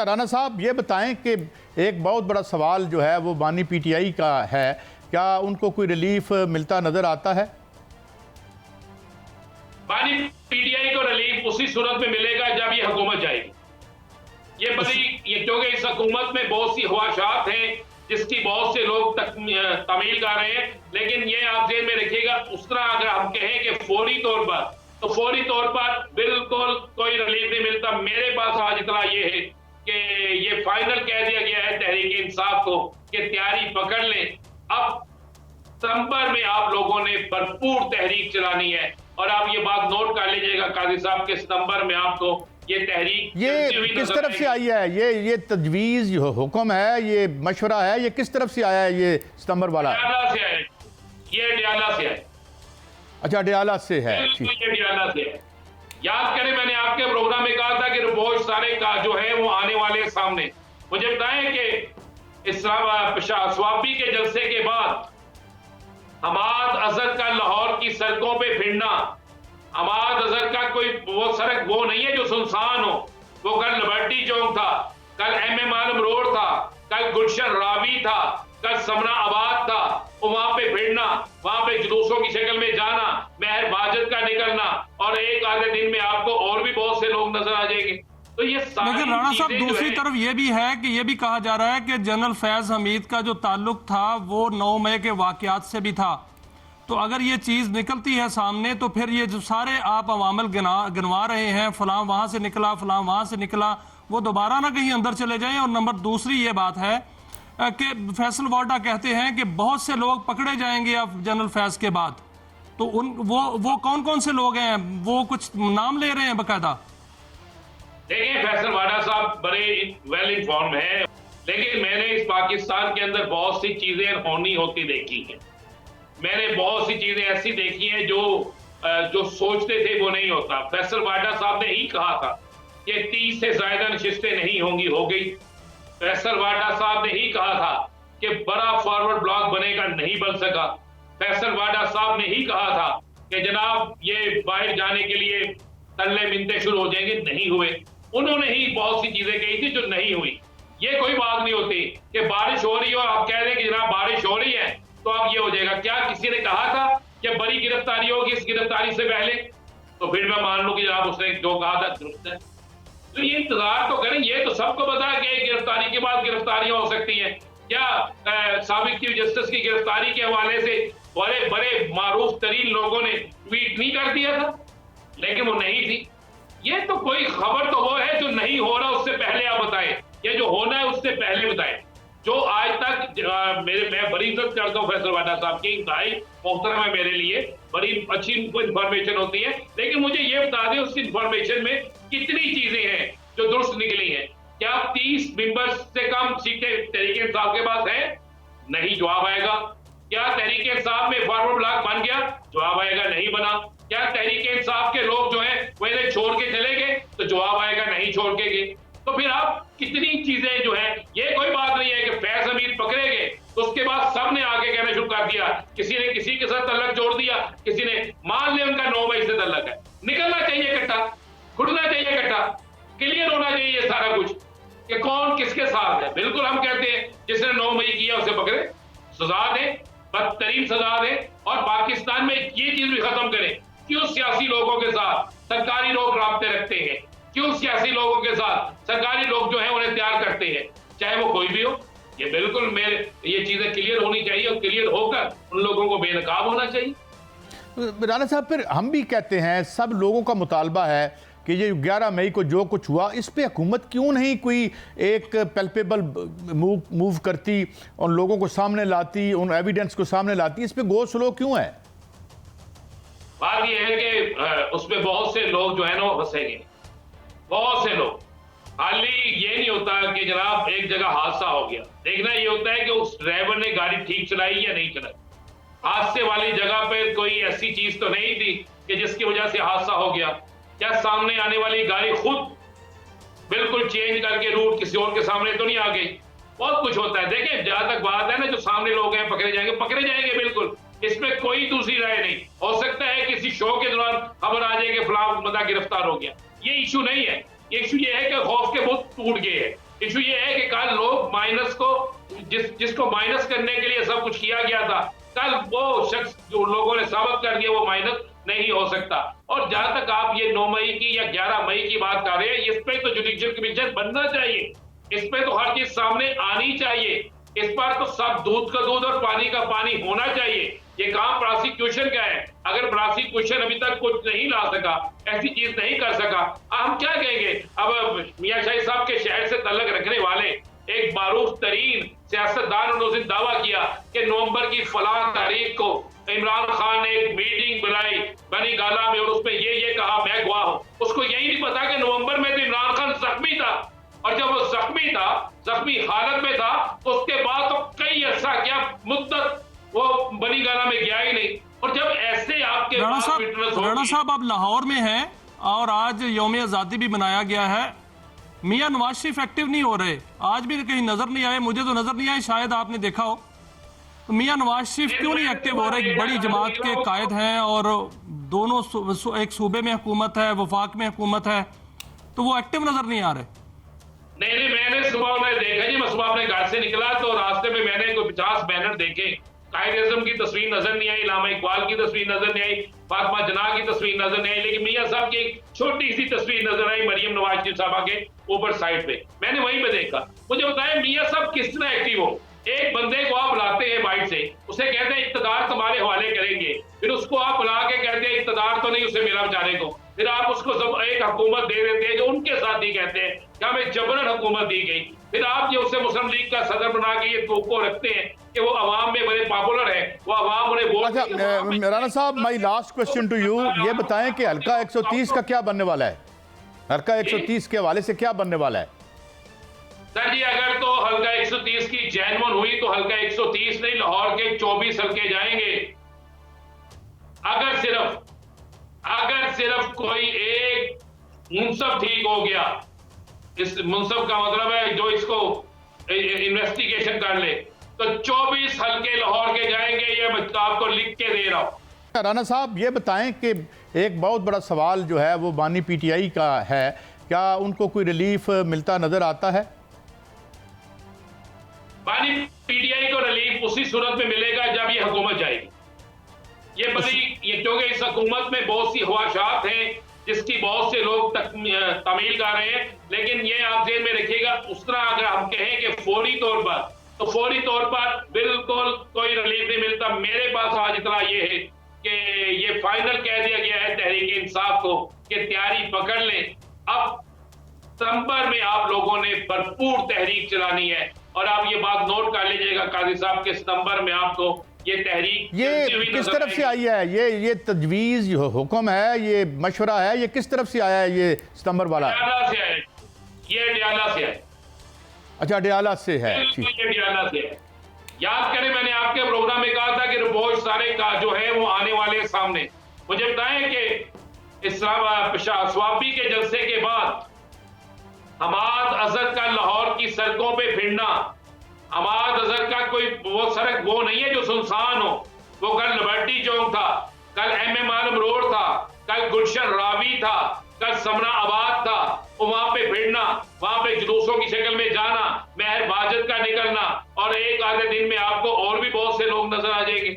राना साहब ये बताएं कि एक बहुत बड़ा सवाल जो है वो बानी पीटीआई का है, क्या उनको कोई रिलीफ मिलता नजर आता है? बानी पीटीआई को रिलीफ उसी सूरत में मिलेगा जब ये हुकूमत जाएगी। ये क्योंकि इस हुकूमत में बहुत सी ख्वाहिशात हैं जिसकी बहुत से लोग तमील कर रहे हैं, लेकिन ये आप जेल में रखिएगा। उस तरह अगर हम कहें कि फौरी तौर पर, तो फौरी तौर पर बिल्कुल कोई रिलीफ नहीं मिलता। मेरे पास आज इतना ये है कि ये फाइनल कह दिया गया है तहरीक इंसाफ को कि तैयारी पकड़ लें। अब सितंबर में आप लोगों ने भरपूर तहरीक चलानी है, और आप ये बात नोट कर लीजिएगा काजी साहब के सितंबर में आपको ये तहरीक ये किस तरफ से आई है? ये तजवीज हुक्म है, ये मशवरा है, ये किस तरफ से आया है? ये सितंबर वाला अडियाला से है, ये अडियाला से है। अच्छा, अडियाला से है। अडियाला से है। याद करें मैंने आपके प्रोग्राम में कहा था कि रिपोर्ट सारे का जो है वो आने वाले सामने। मुझे बताएं कि इस स्वाबी के जलसे के बाद हमाद अजहर का लाहौर की सड़कों पे फिरना, हमाद अजहर का कोई वो सड़क वो नहीं है जो सुनसान हो। वो कल लिबर्टी चौक था, कल MM आलम रोड था, कल गुलशन रावी था, कल समना आबाद था। वहां पे फिरना, वहां पे जुलूसों की शक्ल में जाना, महर बाजत का निकलना, और एक आधे दिन में आपको और भी बहुत से लोग नजर आ जाएंगे। तो ये लेकिन राणा साहब दूसरी तरफ ये भी है कि ये भी कहा जा रहा है कि जनरल फैज हमीद का जो ताल्लुक था वो 9 मई के वाकयात से भी था। तो अगर ये चीज निकलती है सामने तो फिर ये जो सारे आप अवामिल गिनवा रहे हैं, फलां वहां से निकला, फलां वहां से निकला, वो दोबारा ना कहीं अंदर चले जाएं। और नंबर दूसरी ये बात है कि फैसल वार्डा कहते हैं कि बहुत से लोग पकड़े जाएंगे अब जनरल फैज के बाद। तो वो कौन कौन से लोग हैं, वो कुछ नाम ले रहे हैं बकायदा? देखिए, फैसल वाडा साहब बड़े वेल इन्फॉर्म है, लेकिन मैंने इस पाकिस्तान के अंदर बहुत सी चीजें होनी होती देखी हैं। मैंने बहुत सी चीजें ऐसी देखी हैं जो सोचते थे वो नहीं होता। फैसल वाडा साहब ने ही कहा था कि 30 से ज्यादा नशिस्तें नहीं होंगी, हो गई। फैसल वाडा साहब ने ही कहा था कि बड़ा फॉरवर्ड ब्लॉक बनेगा, नहीं बन सका। फैसल वाडा साहब ने ही कहा था कि जनाब ये बाहर जाने के लिए तल्ले मिनते शुरू हो जाएंगे, नहीं हुए। उन्होंने ही बहुत सी चीजें कही थी जो नहीं हुई। ये कोई बात नहीं होती कि बारिश हो रही है और आप कह रहे हैं कि जनाब बारिश हो रही है तो अब ये हो जाएगा। क्या किसी ने कहा था कि बड़ी गिरफ्तारी होगी इस गिरफ्तारी से पहले? तो फिर मैं मान लूं कि जनाब उसने जो कहा था दुरुस्त है। तो ये इंतजार तो करें। ये तो सबको पता है कि गिरफ्तारी के बाद गिरफ्तारियां हो सकती हैं। क्या साबिक चीफ जस्टिस की गिरफ्तारी के हवाले से बड़े बड़े मारूफ तरीन लोगों ने ट्वीट नहीं कर दिया था? लेकिन वो नहीं थी। ये तो कोई खबर तो वो है जो नहीं हो रहा उससे पहले आप बताएं, ये जो होना है उससे पहले बताएं। जो आज तक मैं बड़ी इज्जत करता हूँ फैसल वाडा साहब की, इंतहाई मोहतरम है मेरे लिए, बड़ी अच्छी इंफॉर्मेशन होती है। लेकिन मुझे ये बता दें उस इंफॉर्मेशन में कितनी चीजें हैं जो दुरुस्त निकली हैं? क्या 30 मेंबर्स से कम सीटें तहरीक इंसाफ के पास है? नहीं, जवाब आएगा। क्या तहरीक इंसाफ में फॉरवर्ड ब्लॉक बन गया? जवाब आएगा, नहीं बना। क्या तहरीक इंसाफ के लोग जो हैं वो इन्हें छोड़ के चले गए? तो जवाब आएगा, नहीं छोड़ के गए। तो फिर आप कितनी चीजें जो है, ये कोई बात नहीं है कि फैज हमीद पकड़े गए तो उसके बाद सबने आगे कहना शुरू कर दिया, किसी ने किसी के साथ तल्लक जोड़ दिया, किसी ने मान लिया उनका 9 मई से तल्लक है। निकलना चाहिए इकट्ठा, खुड़ना चाहिए इकट्ठा, क्लियर होना चाहिए ये सारा कुछ कि कौन किसके साथ है। बिल्कुल हम कहते हैं जिसने 9 मई किया उसे पकड़े, सजा दें, बदतरीन सजा दें। और पाकिस्तान में ये चीज भी खत्म करें, क्यों सियासी लोगों के साथ सरकारी लोग राब्ते रखते हैं, क्यों सियासी लोगों के साथ सरकारी लोग जो है उन्हें तैयार करते हैं, चाहे वो कोई भी हो। ये बिल्कुल ये चीजें क्लियर होनी चाहिए और क्लियर होकर उन लोगों को बेनकाब होना चाहिए। राणा साहब, फिर हम भी कहते हैं, सब लोगों का मुतालबा है कि ये 11 मई को जो कुछ हुआ इस पे हुकूमत क्यों नहीं कोई एक पैल्पेबल मूव करती, उन लोगों को सामने लाती, उन एविडेंस को सामने लाती? इस पे गो स्लो क्यों है? बात यह है कि उसमें बहुत से लोग जो है ना फंसेंगे, बहुत से लोग। खाली ये नहीं होता कि जनाब एक जगह हादसा हो गया, देखना ये होता है कि उस ड्राइवर ने गाड़ी ठीक चलाई या नहीं चलाई। हादसे वाली जगह पर कोई ऐसी चीज तो नहीं थी कि जिसकी वजह से हादसा हो गया। क्या सामने आने वाली गाड़ी खुद बिल्कुल चेंज करके रूट किसी और के सामने तो नहीं आ गई? बहुत कुछ होता है। देखिए, जहां तक बात है ना, जो सामने लोग हैं पकड़े जाएंगे बिल्कुल, इसमें कोई दूसरी राय नहीं। हो सकता है किसी शो के दौरान खबर आ जाए कि फलां बंदा गिरफ्तार हो गया, ये इशू नहीं है। ये इशू ये है कि खौफ के बुत टूट गए हैं। इशू ये है कि कल लोग माइनस को जिसको माइनस करने के लिए सब कुछ किया गया था, कल वो शख्स जो लोगों ने साबित कर दिया वो माइनस नहीं हो सकता। और जहां तक आप ये 9 मई की या 11 मई की बात कर रहे हैं, इस पे तो जुडिशियल कमीशन बनना चाहिए, इस पे तो हर चीज सामने आनी चाहिए, इस पर तो सब दूध का दूध और पानी का पानी होना चाहिए। ये काम प्रोसिक्यूशन का है, अगर प्रोसिक्यूशन अभी तक कुछ नहीं ला सका, ऐसी चीज नहीं कर सका, हम क्या कहेंगे? अब मियां शाही साहब के शहर से ताल्लुक रखने वाले एक मारूफ तरीन सियासतदान ने उस दिन दावा किया कि नवंबर की फलां तारीख को इमरान खान ने एक मीटिंग बुलाई बनी गाला में और उसमें ये कहा, मैं गवाह हूं। उसको यही नहीं पता कि नवंबर में तो इमरान खान जख्मी था, और जब वो जख्मी हालत में था, तो उसके बाद तो कई अर्सा क्या मुद्दत वो बनी गाला में गया ही नहीं। और जब ऐसे आपके राणा साहब आप लाहौर में हैं और आज यौम आज़ादी भी मनाया गया है, मियां नवाज शरीफ एक्टिव नहीं हो रहे, आज भी कहीं नजर नहीं आए, मुझे तो नजर नहीं आए, शायद आपने देखा हो। तो मियां नवाज शरीफ क्यों नहीं एक्टिव हो रहे? एक बड़ी जमात के कायद हैं और दोनों एक सूबे में हुकूमत है, वफाक में हुकूमत है, तो वो एक्टिव नजर नहीं आ रहे। नहीं, मैंने सुबह उन्हें देखा जी, मैं सुबह अपने घर से निकला तो रास्ते में मैंने कोई 50 बैनर देखे, कायद-ए-आज़म की तस्वीर नजर नहीं आई, इलामा इकबाल की तस्वीर नजर नहीं आई, फातिमा जनाह की तस्वीर नजर नहीं आई, लेकिन मियां साहब की एक छोटी सी तस्वीर नजर आई मरियम नवाज शरीफ साहबा के ऊपर साइड पे, मैंने वहीं पे देखा। मुझे बताया मियां साहब किस तरह एक्टिव हो? एक बंदे को आप बुलाते हैं बाइट से, उसे कहते हैं इक़्तिदार तुम्हारे हवाले करेंगे, फिर उसको आप बुला के कहते हैं इक़्तिदार तो नहीं उसे मिला बेचारे को, फिर आप उसको सब एक हुकूमत दे देते हैं जो उनके साथ ही कहते हैं कि हमें जबरन हुकूमत दी गई, फिर आप जो उसे मुस्लिम लीग का सदर बना के ये तोको रखते हैं कि वो अवाम में बड़े पॉपुलर है, वो अवाम उन्हें वोट। अच्छा राणा साहब, my last question to you, ये बताएं कि हल्का 130 का क्या बनने वाला है? हल्का 130 के हवाले से क्या बनने वाला है? सर जी, अगर तो हल्का 130 की जैनवन हुई तो हल्का 130 नहीं, लाहौर के 24 हल्के जाएंगे। अगर सिर्फ कोई एक मुंसफ ठीक हो गया, इस मुंसफ का मतलब है जो इसको इन्वेस्टिगेशन कर ले, तो 24 हल्के लाहौर के जाएंगे, ये मैं आपको लिख के दे रहा हूं। राणा साहब ये बताएं कि एक बहुत बड़ा सवाल जो है वो बानी पीटीआई का है, क्या उनको कोई रिलीफ मिलता नजर आता है? बानी पीटीआई को रिलीफ उसी सूरत में मिलेगा जब ये हुकूमत जाएगी। क्योंकि इस हुकूमत में बहुत सी ख्वाहिशात हैं जिसकी बहुत से लोग तमील कर रहे हैं, लेकिन ये आप जेल में रखिएगा, उस तरह अगर हम कहें कि फौरी तौर पर बिल्कुल कोई रिलीफ नहीं मिलता। मेरे पास आज इतना ये है कि ये फाइनल कह दिया गया है तहरीक इंसाफ को कि तैयारी पकड़ लें, अब सितंबर में आप लोगों ने भरपूर तहरीक चलानी है, और आप ये बात नोट कर लीजिएगा काजी साहब के सितंबर में आपको ये तहरीक ये किस तरफ से आई है? ये तजवीज हुक्म है, ये मशवरा है, ये किस तरफ से आया है? ये सितंबर वाला ये डियाला से है। अच्छा, डियाला से है, ठीक है, डियाला से है। याद करें मैंने आपके प्रोग्राम में कहा था कि रिपोर्ट सारे का जो है वो आने वाले सामने। मुझे बताएं कि इस स्वाबी के जलसे के बाद हमाद अजहर का लाहौर की सड़कों पे फिरना, हमाद अजहर का कोई वो सड़क वो नहीं है जो सुनसान हो, वो कल लिबर्टी चौक था, कल MM आलम रोड था, कल गुलशन रावी था, कल समना आबाद था, वहां पे फिरना, वहां पे जुलूसों की शक्ल में जाना, महर बाजत का निकलना, और एक आधे दिन में आपको और भी बहुत से लोग नजर आ जाएंगे।